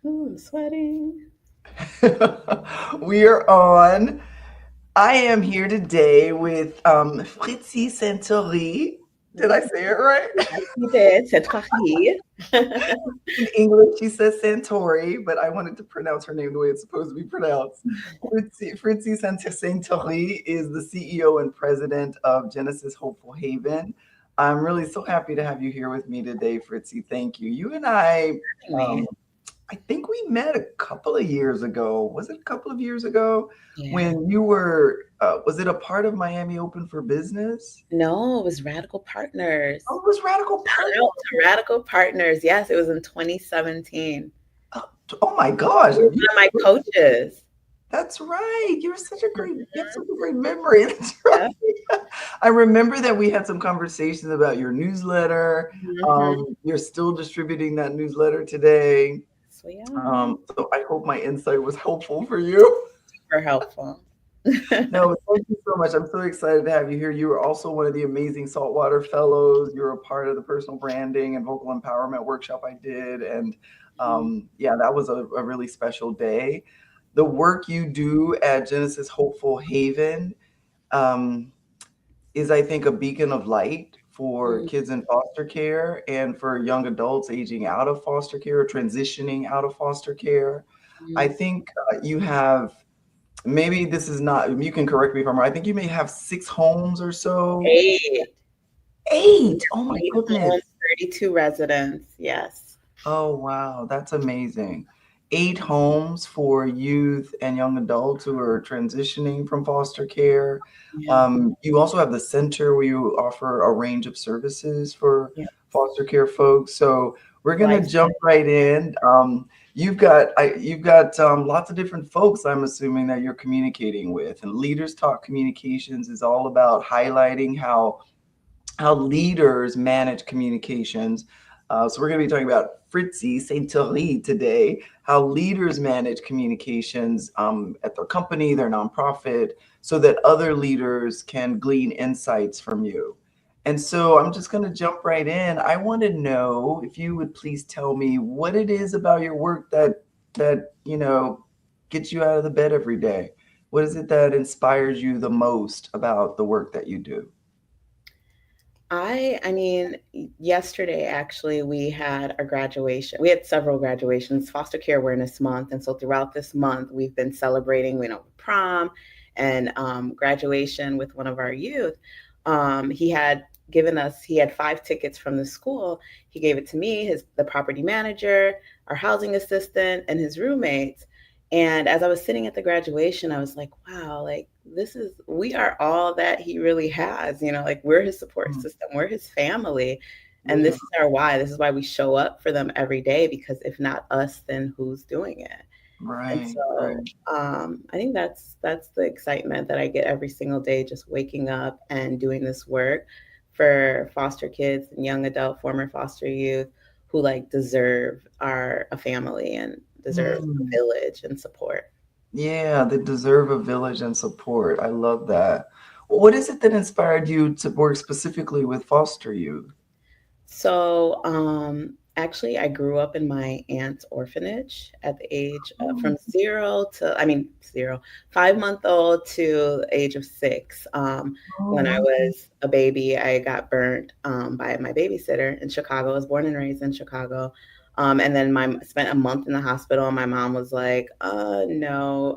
Ooh, I'm sweating. We are on. I am here today with Fritzie Saintoiry. Did I say it right? Yes, you did. C'est Paris. In English, she says Santori, but I wanted to pronounce her name the way it's supposed to be pronounced. Fritzie Saintoiry is the CEO and president of Genesis Hopeful Haven. I'm really so happy to have you here with me today, Fritzie. Thank you. You and Me. I think we met a couple of years ago. Was it a couple of years ago Yeah. when you were, was it a part of Miami Open for Business? No, it was Radical Partners. Oh, it was Radical Shout Partner. out to Radical Partners. Yes, it was in 2017. Oh, oh my gosh. You were one of my coaches. That's right. You're such a great, you have Mhm. such a great memory. That's right. Yeah. I remember that we had some conversations about your newsletter. Mhm. You're still distributing that newsletter today. So yeah, So I hope my insight was helpful for you. super helpful. No, thank you so much. I'm so excited to have you here. You were also one of the amazing Saltwater Fellows. You're a part of the personal branding and vocal empowerment workshop I did. And yeah, that was a really special day. The work you do at Genesis Hopeful Haven um, is, I think, a beacon of light for Mhm. kids in foster care and for young adults aging out of foster care or transitioning out of foster care. I Mhm. think you have, maybe this is not, you can correct me if I'm wrong. I think you may have 6 homes or so. 8. 8! Oh my 8 goodness. homes, 32 residents. Yes. Oh, wow, that's amazing. 8 homes for youth and young adults who are transitioning from foster care. Yeah. You also have the center where you offer a range of services for Yeah. foster care folks. So we're gonna Life. jump right in. You've got lots of different folks, I'm assuming, that you're communicating with. And Leaders Talk Communications is all about highlighting how leaders manage communications. So we're going to be talking about Fritzie Saintoiry today, how leaders manage communications at their company, their nonprofit, so that other leaders can glean insights from you. And so I'm just going to jump right in. I want to know if you would please tell me what it is about your work that gets you out of the bed every day. What is it that inspires you the most about the work that you do? I mean, yesterday actually we had a graduation. We had several graduations, Foster Care Awareness Month, and so throughout this month we've been celebrating, prom and graduation with one of our youth. He had 5 tickets from the school. He gave it to me, the property manager, our housing assistant, and his roommates. And as I was sitting at the graduation, I was like, wow, like we are all that he really has, like we're his support Mm, system, we're his family. And yeah, this is our why. This is why we show up for them every day, because if not us, then who's doing it? And right, so right. I think that's the excitement that I get every single day, just waking up and doing this work for foster kids and young adult, former foster youth who like deserve a family and deserve a Mm, village and support. yeah, they deserve a village and support. I love that. What is it that inspired you to work specifically with foster youth? So, actually, I grew up in my aunt's orphanage at the age Oh, from 5-month old to the age of 6. oh, When I wow. was a baby, I got burnt by my babysitter in Chicago. I was born and raised in Chicago. And then spent a month in the hospital. And my mom was like, no,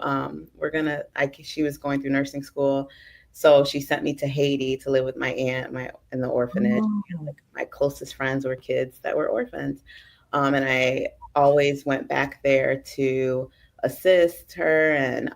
she was going through nursing school. So she sent me to Haiti to live with my aunt, in the orphanage. Oh, Like my closest friends were kids that were orphans. And I always went back there to assist her. And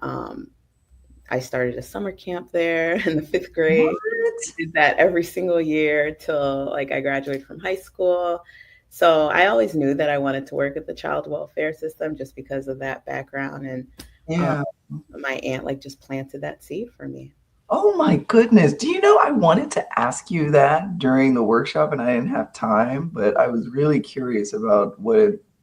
I started a summer camp there in the 5th grade. what? I did that every single year till like I graduated from high school. So I always knew that I wanted to work at the child welfare system just because of that background. And um, Yeah. my aunt like just planted that seed for me. Oh my goodness. Do you know I wanted to ask you that during the workshop and I didn't have time, but I was really curious about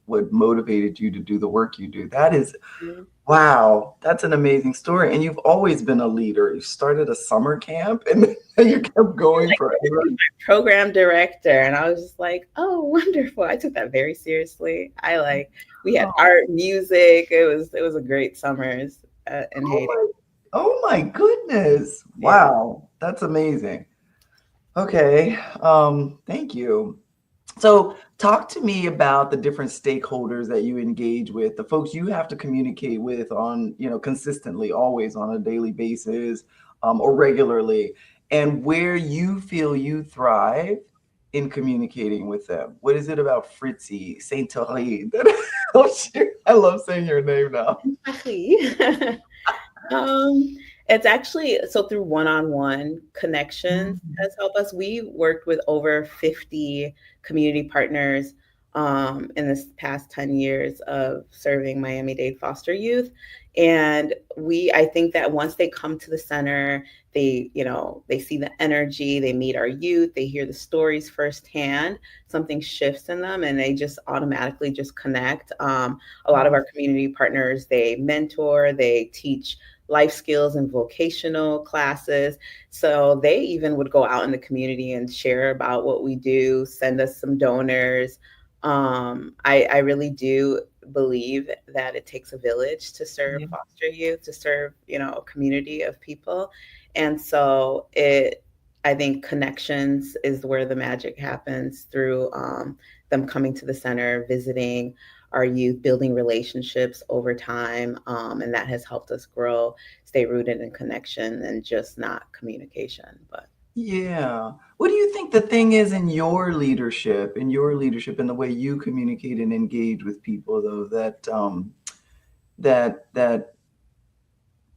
what motivated you to do the work you do. That is, Mhm. wow, that's an amazing story. And you've always been a leader. You started a summer camp and you kept going Like, "This forever. is my program director," and I was just like, "Oh, wonderful." I took that very seriously. We had Oh, art, music. It was a great summers, in oh Haiti. my, oh my goodness. Yeah. Wow, that's amazing. Okay, thank you. So, talk to me about the different stakeholders that you engage with, the folks you have to communicate with on, consistently, always on a daily basis, or regularly, and where you feel you thrive in communicating with them. What is it about Fritzie Saintoiry that helps you? I love saying your name now. Paris. Um, it's actually so through one-on-one connections Mhm. has helped us. We worked with over 50 community partners in this past 10 years of serving Miami-Dade foster youth. And I think that once they come to the center, they see the energy, they meet our youth, they hear the stories firsthand, something shifts in them and they just automatically just connect. A lot of our community partners, they mentor, they teach life skills and vocational classes. So they even would go out in the community and share about what we do, send us some donors. I really do believe that it takes a village to serve Yeah. foster youth, to serve, a community of people. And so I think connections is where the magic happens through them coming to the center, visiting our youth, building relationships over time. And that has helped us grow, stay rooted in connection and just not communication. But Yeah. What do you think the thing is in your leadership, and the way you communicate and engage with people, though, that that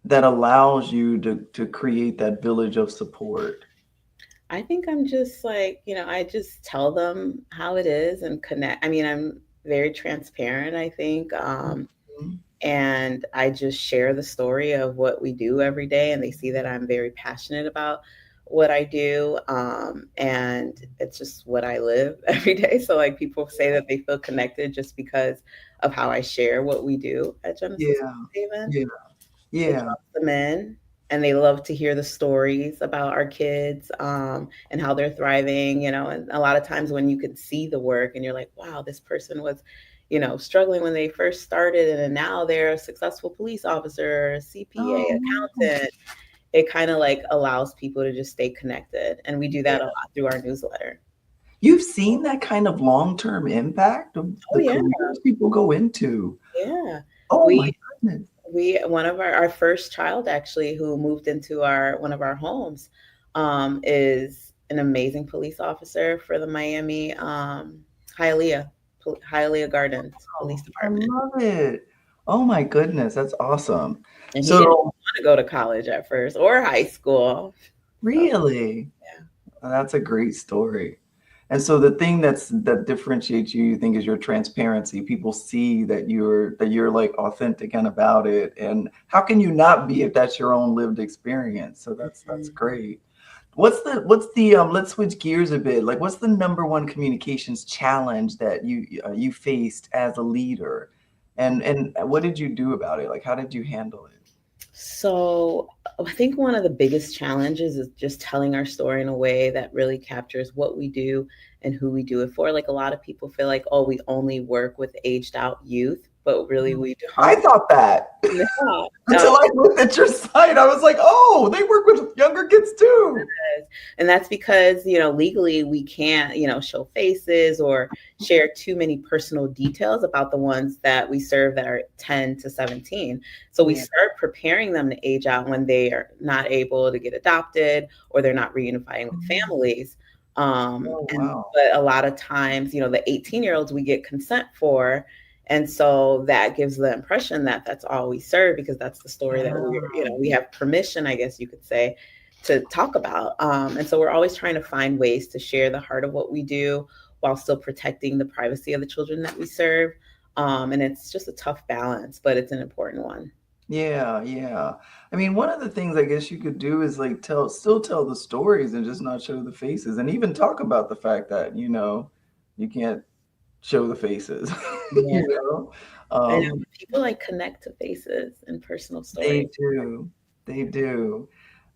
that allows you to create that village of support? I think I'm just like, I just tell them how it is and connect. I mean, I'm very transparent, I think. Mhm. And I just share the story of what we do every day, and they see that I'm very passionate about what I do, and it's just what I live every day. So like people say that they feel connected just because of how I share what we do at Genesis Yeah. Haven. Yeah. It Yeah. draws them in, and they love to hear the stories about our kids, and how they're thriving. And a lot of times when you can see the work and you're like, wow, this person was, struggling when they first started, and now they're a successful police officer, CPA, Oh, wow. accountant. It kind of like allows people to just stay connected, and we do Yeah. that a lot through our newsletter. You've seen that kind of long-term impact of Oh the yeah, careers people go into. yeah. Oh We my goodness. one of our first child actually who moved into our one of our homes, is an amazing police officer for the Miami, Hialeah Hialeah Gardens Police Oh, I Department. love it. Oh my goodness, that's awesome. And he didn't So, want to go to college at first or high school. So really, yeah. that's a great story. And so the thing that differentiates you, you think, is your transparency. People see that you're like authentic and about it. And how can you not be if that's your own lived experience? So that's Mhm. great. What's the let's switch gears a bit. Like, what's the number one communications challenge that you faced as a leader? And what did you do about it? Like, how did you handle it? So I think one of the biggest challenges is just telling our story in a way that really captures what we do and who we do it for. Like a lot of people feel like, oh, we only work with aged out youth, but really we I don't. thought that Yeah. until I looked at your site. I was like, oh, they work with younger kids too. And that's because, legally we can't, show faces or share too many personal details about the ones that we serve that are 10 to 17. So we Yeah. start preparing them to age out when they are not able to get adopted or they're not reunifying with families. Oh, And wow. but a lot of times, the 18-year-olds we get consent for. And so that gives the impression that that's all we serve because that's the story that we have permission, I guess you could say, to talk about. And so we're always trying to find ways to share the heart of what we do while still protecting the privacy of the children that we serve. And it's just a tough balance, but it's an important one. Yeah, yeah. I mean, one of the things I guess you could do is like still tell the stories and just not show the faces, and even talk about the fact that, you can't show the faces, Yeah. you know? I know Um, people like connect to faces and personal they stories. do. They do.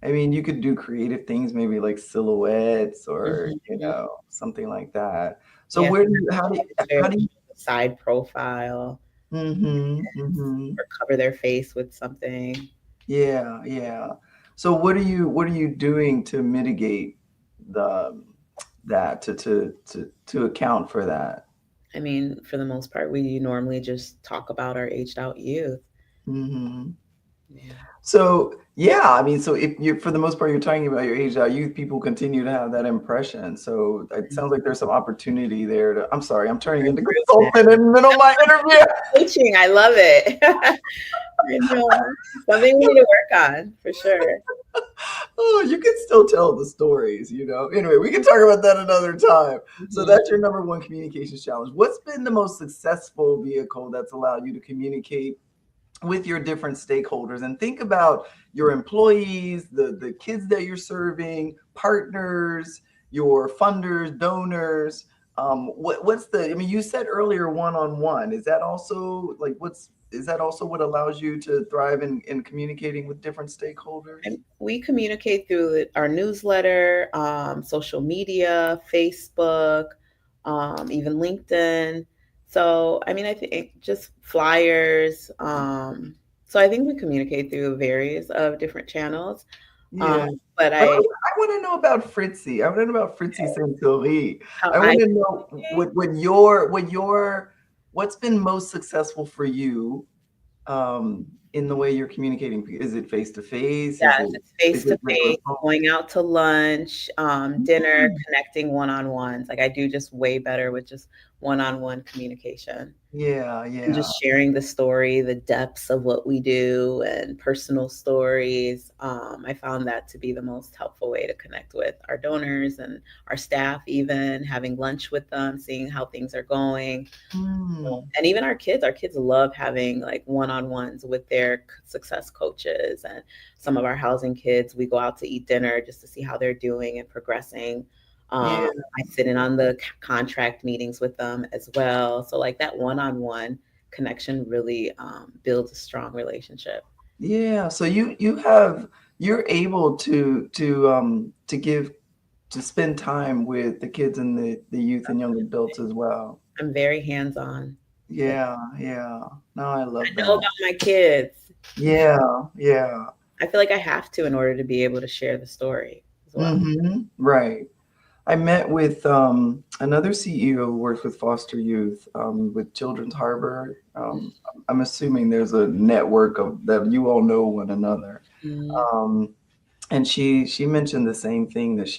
I mean, you could do creative things, maybe like silhouettes or, Mhm. something like that. So Yeah, where do you how sometimes do you a side profile mhm, mhm. or cover their face with something. Yeah, yeah. So what are you doing to mitigate the that to account for that? I mean, for the most part, we normally just talk about our aged out youth. Mhm. Yeah. So, yeah, I mean, so if you for the most part, you're talking about your age out youth, people continue to have that impression. So it sounds like there's some opportunity there to I'm sorry, I'm turning into Improvement. consultant in the middle of my interview. Coaching, I love it. I know. Something we need to work on for sure. Oh, you can still tell the stories, you know. Anyway, we can talk about that another time. So Mhm. that's your number one communications challenge. What's been the most successful vehicle that's allowed you to communicate with your different stakeholders and think about your employees, the kids that you're serving, partners, your funders, donors. What's the? I mean, you said earlier one-on-one. Is that also like what's? Is that also what allows you to thrive in communicating with different stakeholders? And we communicate through our newsletter, social media, Facebook, even LinkedIn. So, I mean, I think just flyers. So I think we communicate through various of different channels. Um, Yeah. but But I, I want to know about Fritzie. I want to know about Fritzie Saintoiry. how I I want to know communicate, what's been most successful for you in the way you're communicating. Is it face to face? yes, it's Is face it to regular face, phone? going out to lunch, dinner, Mm, connecting one on ones. Like I do just way better with just one on one communication. yeah, And yeah, just sharing the story, the depths of what we do, and personal stories. I found that to be the most helpful way to connect with our donors and our staff, even having lunch with them, seeing how things are going. mm, And even our kids. Our kids love having like one-on-ones with their success coaches. And some of our housing kids, we go out to eat dinner just to see how they're doing and progressing. yeah, I sit in on the contract meetings with them as well. So like that one-on-one connection really builds a strong relationship. yeah. So you're able to give to spend time with the kids and the youth and young adults as well. I'm very hands-on. Like Yeah, yeah. No, I love I know that. about my kids. Yeah, yeah. I feel like I have to in order to be able to share the story as well. Right. I met with another CEO who works with foster youth with Children's Harbor. I'm assuming there's a network of that you all know one another. Mhm. Um, and she mentioned the same thing that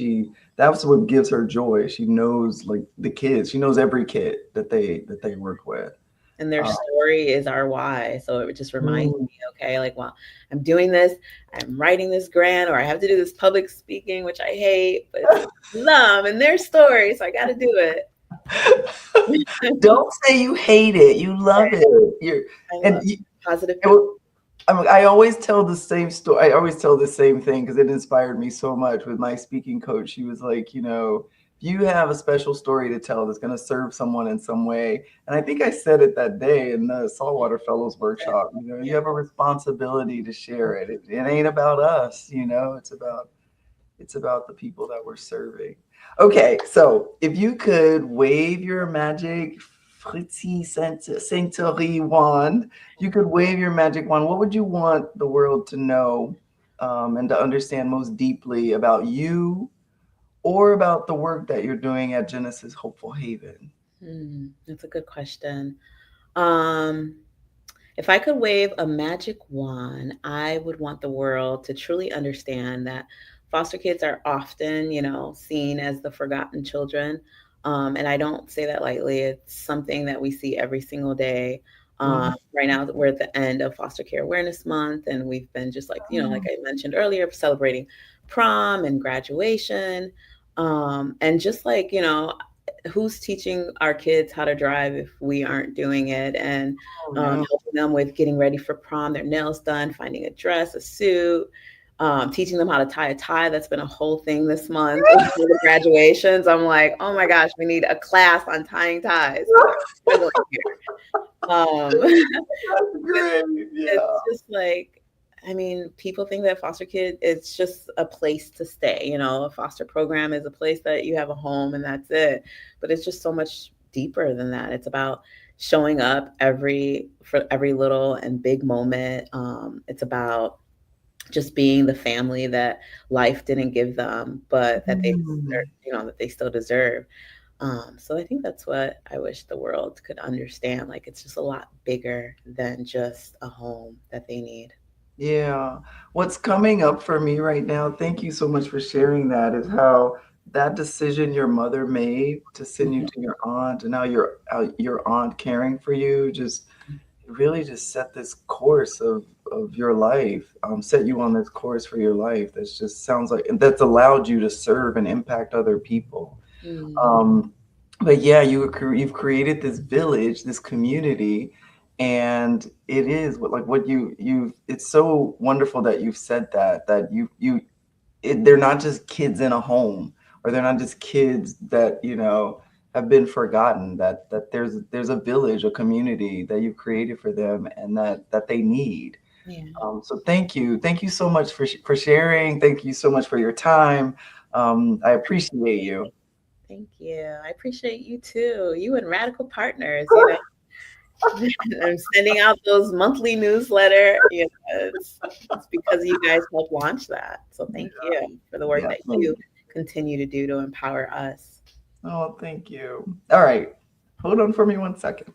that's what gives her joy. She knows like the kids. She knows every kid that they work with. And their Uh, story is our why. So it just reminds mm, me, okay, like, well, I'm doing this, I'm writing this grant, or I have to do this public speaking, which I hate, but it's them and their story, so I got to do it. don't say you hate it. You love it. You're I and love you, positive people. it, I always tell the same story. I always tell the same thing because it inspired me so much with my speaking coach. She was like, if you have a special story to tell that's going to serve someone in some way, and I think I said it that day in the Saltwater Fellows workshop, Yeah. you have a responsibility to share it. It ain't about us, it's about the people that we're serving. Okay, so if you could wave your magic Fritzie Saintoiry wand, you could wave your magic wand. What would you want the world to know and to understand most deeply about you or about the work that you're doing at Genesis Hopeful Haven? That's a good question. Um, if I could wave a magic wand, I would want the world to truly understand that foster kids are often, seen as the forgotten children. And I don't say that lightly. It's something that we see every single day. Mhm. Right now, we're at the end of Foster Care Awareness Month, and we've been just like, like I mentioned earlier, celebrating prom and graduation. And just like, who's teaching our kids how to drive if we aren't doing it? And Oh, yeah. helping them with getting ready for prom, their nails done, finding a dress, a suit. teaching them how to tie a tie. That's been a whole thing this month with all the graduations. I'm like, oh my gosh, we need a class on tying ties because I'm struggling here. That's great. Yeah. It's just like, I mean, people think that foster kid it's just a place to stay. You know, a foster program is a place that you have a home and that's it. But it's just so much deeper than that. It's about showing up for every little and big moment. It's about just being the family that life didn't give them, but that they deserve, Mm. that they still deserve. So I think that's what I wish the world could understand. Like it's just a lot bigger than just a home that they need. Yeah. What's coming up for me right now, thank you so much for sharing that, is how that decision your mother made to send you Mhm. to your aunt and now your aunt caring for you just really just set this course of your life, set you on this course for your life. That's just sounds like and that's allowed you to serve and impact other people. Mm, Um, but yeah, you've created this village, this community, and it is what you. It's so wonderful that you've said that they're not just kids in a home, or they're not just kids that have been forgotten. That there's a village, a community that you've created for them, and that they need. yeah. So thank you so much for sharing. Thank you so much for your time. I appreciate you. Thank you. I appreciate you too. You and Radical Partners, I'm sending out those monthly newsletter. It's because you guys helped launch that. So thank you for the work Yeah. that you continue to do to empower us. Oh, thank you. All right. Hold on for me one second.